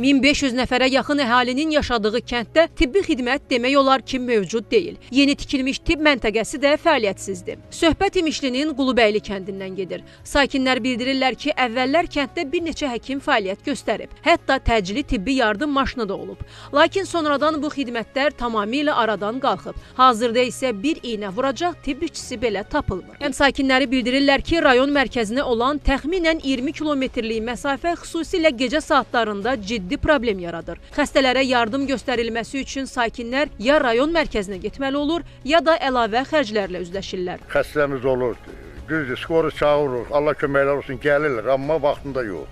1500 nəfərə yaxın əhalinin yaşadığı kənddə tibbi xidmət demək olar ki, mövcud deyil. Yeni tikilmiş tibb məntəqəsi də fəaliyyətsizdir. Söhbət İmişlinin Qulubəyli kəndindən gedir. Sakinlər bildirirlər ki, əvvəllər kənddə bir neçə həkim fəaliyyət göstərib. Hətta təcili tibbi yardım maşını da olub. Lakin sonradan bu xidmətlər tamamilə aradan qalxıb. Hazırda isə bir iynə vuracaq tibb işçisi belə tapılmır. Həm sakinləri bildirirlər ki, rayon mərkəzinə olan təxminən 20 kilometrlik məsafə xüsusilə gecə saatlarında ciddi problem yaradır. Xəstələrə yardım göstərilməsi üçün sakinlər ya rayon mərkəzinə getməli olur, ya da əlavə xərclərlə üzləşirlər. Xəstəmiz olur, düzdür, skoru çağırırıq, Allah köməklər olsun, gəlirlər, amma vaxtında yox.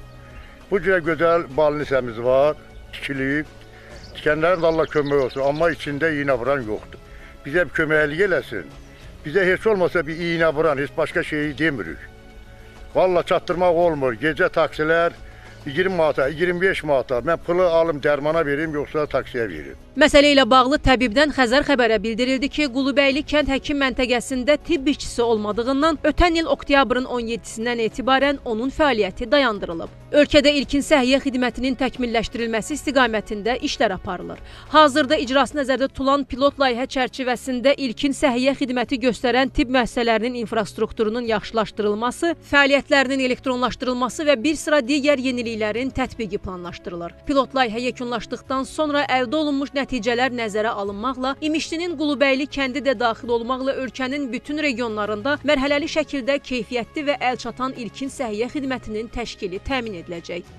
Bu cürə gözəl balnisəmiz var, tikilib, tikənlərin də Allah kömək olsun, amma içində iynə vuran yoxdur. Bizə bir köməklik eləsin, bizə heç olmasa bir iynə vuran, heç başqa şeyi demirik. Valla çatdırmaq olmur, gecə taksilər 20 manata, 25 manata, mən pulu alım dərmana verim, yoxsa taksiyə verim. Məsələ ilə bağlı təbibdən Xəzər xəbərə bildirildi ki, Qulubəyli kənd həkim məntəqəsində tibb işçisi olmadığından ötən il oktyabrın 17-sindən etibarən onun fəaliyyəti dayandırılıb. Ölkədə ilkin səhiyyə xidmətinin təkmilləşdirilməsi istiqamətində işlər aparılır. Hazırda icrası nəzərdə tutulan pilot layihə çərçivəsində ilkin səhiyyə xidməti göstərən tibb müəssisələrinin infrastrukturunun yaxşılaşdırılması, fəaliyyətlərinin elektronlaşdırılması və bir sıra digər yeniliklərin tətbiqi planlaşdırılır. Pilot layihə yekunlaşdıqdan sonra əldə olunmuş nəticələr nəzərə alınmaqla İmişlinin Qulubəyli kəndi də daxil olmaqla ölkənin bütün regionlarında mərhələli şəkildə keyfiyyətli və əlçatan ilkin səhiyyə xidmətinin təşkili təmin ediləcək.